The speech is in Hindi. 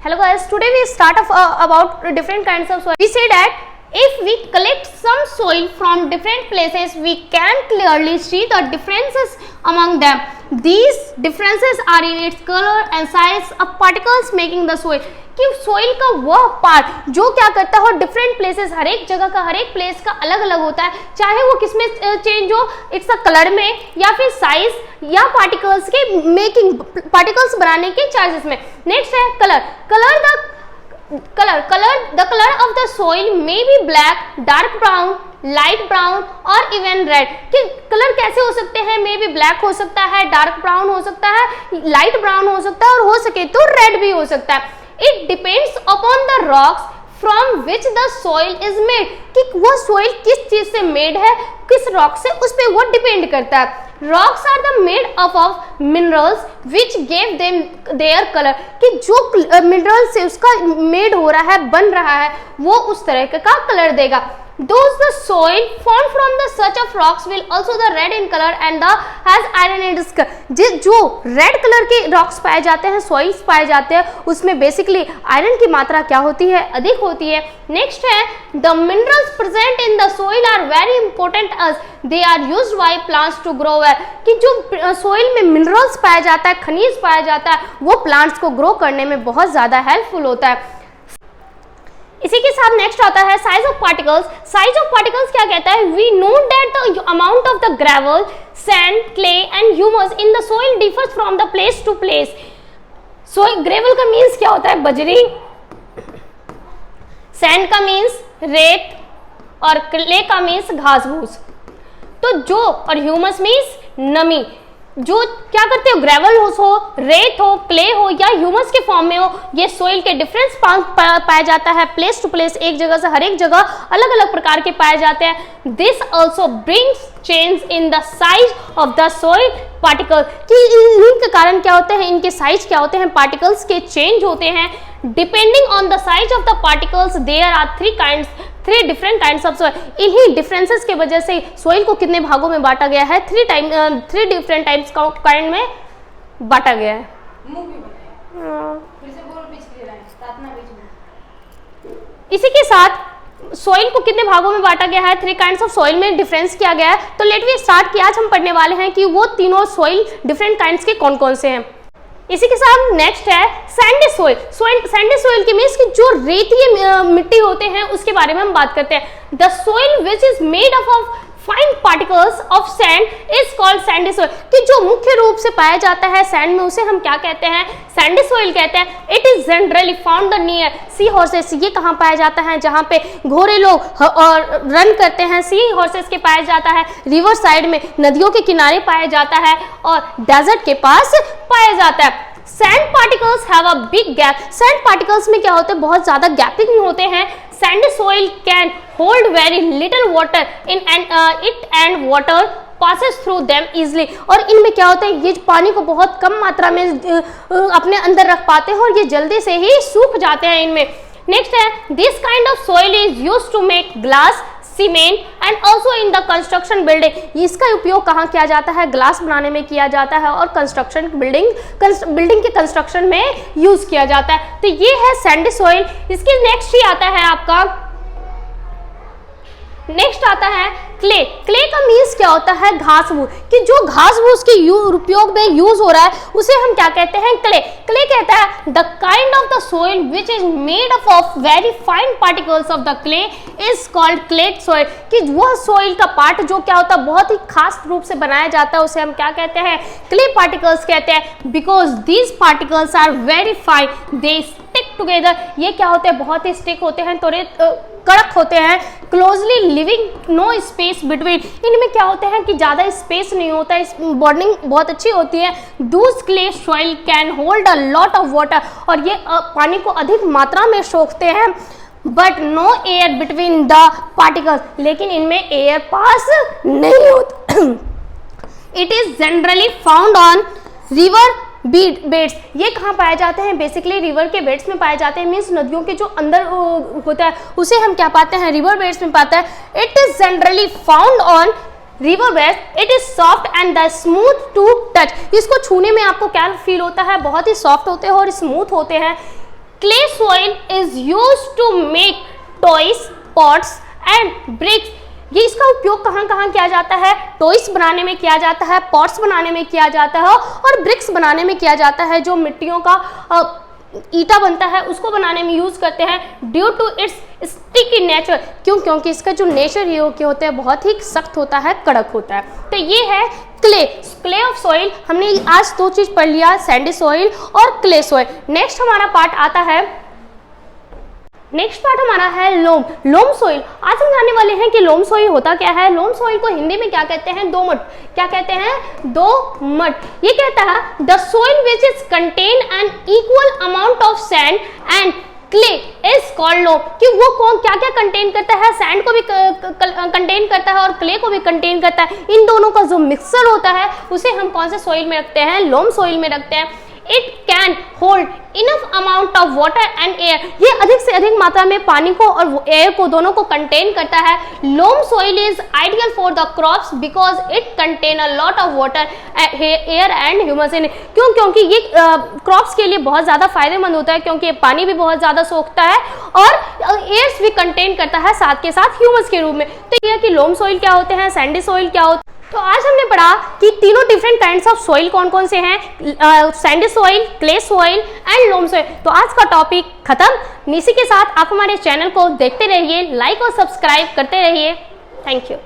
Hello guys, today we start about different kinds of soil. We say that if we collect some soil from different places, we can clearly see the differences among them. These differences are in its color and size of particles making the soil. कि सोइल का वह पार्ट जो क्या करता है, डिफरेंट प्लेसेस, हर एक जगह का, हर एक प्लेस का अलग अलग होता है, चाहे वो किसमें चेंज हो, इट्स अ कलर में या फिर साइज या पार्टिकल्स के मेकिंग, पार्टिकल्स बनाने के चार्जेस में. नेक्स्ट है colour. The color of the soil may be black, dark brown, light brown और even red. कि कलर कैसे हो सकते हैं? मे बी ब्लैक हो सकता है, डार्क ब्राउन हो सकता है, लाइट ब्राउन हो सकता है और हो सके तो रेड भी हो सकता है. It depends upon the rocks from which the soil is made. कि वो soil किस चीज से made है, किस rock से, उस पे वो डिपेंड करता है. Rocks are the made up of minerals which gave them their color. कि जो मिनरल से उसका मेड हो रहा है, बन रहा है, वो उस तरह का कलर देगा. Those the soil formed from the such of rocks will also the red in color and the has iron in its color. जो रेड कलर के रॉक्स पाए जाते हैं, सॉइल्स पाए जाते हैं, उसमें बेसिकली आयरन की मात्रा क्या होती है? अधिक होती है. नेक्स्ट है the minerals present in the soil are very important as they are used by plants to grow well. कि जो सोइल में मिनरल्स पाया जाता है, खनिज पाया जाता है, वो प्लांट्स को ग्रो करने में बहुत ज्यादा हेल्पफुल होता है. इसी के साथ नेक्स्ट आता है size of particles. Size of particles क्या कहता है? We know that the amount of the gravel, sand, clay and humus in the soil differs from the place to place. Soil gravel का मीन्स क्या होता है? बजरी. सैंड का मीन्स रेत और क्ले का मीन्स घास फूस. तो जो और ह्यूमस मीन्स नमी. जो क्या करते हो? ग्रेवल हो, रेत हो, क्ले हो या ह्यूमस के फॉर्म में हो, ये सोइल के डिफरेंस पाया जाता है प्लेस टू प्लेस. एक जगह से हर एक जगह अलग अलग प्रकार के पाए जाते हैं. This also brings change in the size of the soil particle. कि इनके कारण क्या होते हैं? इनके साइज क्या होते हैं? पार्टिकल्स के चेंज होते हैं. Depending on the size of the particles there are three different kinds of soil. इन्हीं डिफरेंसेस के वजह से सोइल को कितने भागों में बांटा गया है? थ्री डिफरेंट टाइप्स काइंड में बांटा गया है. इसी के साथ सोइल को कितने भागों में बांटा गया है? थ्री काइंड्स ऑफ सोइल में डिफरेंस किया गया है. तो लेट वी स्टार्ट कि आज हम पढ़ने वाले हैं कि वो तीनों सोइल डिफरेंट काइंड्स के कौन कौन से हैं. इसी के साथ नेक्स्ट है सैंडी सोइल. सैंडी सोइल के मीन्स कि जो रेतीय मिट्टी होते हैं उसके बारे में हम बात करते हैं. The soil which is made up of fine particles of sand is called Sandy soil. कि जो मुख्य रूप से पाया जाता है सैंड में, उसे हम क्या कहते हैं? सैंडी सोइल कहते हैं. It is generally found near C horses. ये कहाँ पाया जाता है? जहाँ पे घोड़े लोग और रन करते हैं, सी हॉर्सेस के पाया जाता है. रिवर साइड में, नदियों के किनारे पाया जाता है और डेजर्ट के पास पाया जाता है. Sand particles have a big gap. Sand particles में क्या होते हैं? बहुत ज्यादा गैपिंग होते हैं. Sandy soil can hold very little water in it and water passes through them easily. और इनमें क्या होता है? ये पानी को बहुत कम मात्रा में अपने अंदर रख पाते हैं और ये जल्दी से ही सूख जाते हैं इनमें. नेक्स्ट है this kind of soil is used to make glass, cement and also in the construction building. इसका उपयोग कहाँ किया जाता है? ग्लास बनाने में किया जाता है और कंस्ट्रक्शन बिल्डिंग के कंस्ट्रक्शन में यूज किया जाता है. तो ये है सैंडी सोइल. इसके नेक्स्ट ही आता है आपका, नेक्स्ट आता है क्ले. क्ले का मीन्स क्या होता है? घास फूस. कि जो घास फूस के उपयोग में यूज हो रहा है उसे हम क्या कहते हैं? क्ले. क्ले कहता है the kind of the soil which is made up of very fine particles of the clay is called clay soil. कि वह सोइल का पार्ट जो क्या होता है, बहुत ही खास रूप से बनाया जाता है, उसे हम क्या कहते हैं? क्ले पार्टिकल्स कहते हैं. Because these particles are very fine, they stick together. ये क्या होते हैं? बहुत ही स्टिक होते हैं, थोड़े कड़क होते हैं. Closely living, no space between. इनमें क्या होते हैं कि ज्यादा स्पेस नहीं होता है, बॉन्डिंग बहुत अच्छी होती है. Thus clay soil can hold a lot of water. और ये पानी को अधिक मात्रा में सोखते हैं. But no air between the particles. लेकिन इनमें एयर पास नहीं होता. It is generally found on river beds. ये कहाँ पाए जाते हैं? बेसिकली रिवर के बेड्स में पाए जाते हैं. मीन्स नदियों के जो अंदर होता है उसे हम क्या पाते हैं? रिवर बेड्स में पाते हैं. It is generally found on river beds. It is soft and the smooth to touch. इसको छूने में आपको क्या फील होता है? बहुत ही सॉफ्ट होते हैं और स्मूथ होते हैं. clay soil is used to make toys, pots and bricks. ये इसका उपयोग कहाँ कहाँ किया जाता है? टॉयस बनाने में किया जाता है, पॉट्स बनाने में किया जाता है और ब्रिक्स बनाने में किया जाता है। जो मिट्टियों का ईटा बनता है उसको बनाने में यूज करते हैं। Due to its sticky nature, क्यों? क्योंकि इसका जो नेचर ये होता है बहुत ही सख्त होता है, कड़क होता है। तो ये है क्ले ऑफ सॉइल। हमने आज दो चीज पढ़ लिया, सैंडी सॉइल और क्ले सॉइल। नेक्स्ट हमारा पार्ट आता है, नेक्स्ट पार्ट हमारा है लोम सॉइल। आज हम जानने वाले हैं कि लोम सॉइल होता क्या है। लोम सॉइल को हिंदी में क्या कहते हैं? दोमट। क्या कहते हैं? दोमट। ये कहता है the soil which is contain an equal amount of sand and clay is called loam. कि वो कौन क्या क्या कंटेन करता है? सैंड को भी कंटेन करता है और क्ले को भी कंटेन करता है। इन दोनों का जो मिक्सचर होता है उसे हम कौन से सॉइल में रखते हैं? लोम सॉइल में रखते हैं। It can hold enough amount of water and air. ये अधिक से अधिक मात्रा में पानी को और एयर को दोनों को कंटेन करता है। Loam soil is ideal for the crops because it contain a lot of water, air and humus in. क्यों? क्योंकि ये क्रॉप्स के लिए बहुत ज़्यादा फायदेमंद होता है, क्योंकि पानी भी बहुत ज़्यादा सोखता है और एयर्स भी कंटेन करता है साथ के साथ ह्यूमस के रूप में। तो ये कि लोम सॉइल क्या होते हैं, सैंडी सॉइल क्या होते हैं। तो आज हमने पढ़ा कि तीनों डिफरेंट काइंड्स ऑफ सॉइल कौन कौन से हैं, sandy soil, clay soil and loam soil. तो आज का टॉपिक खत्म। इसी के साथ आप हमारे चैनल को देखते रहिए, लाइक और सब्सक्राइब करते रहिए। Thank you.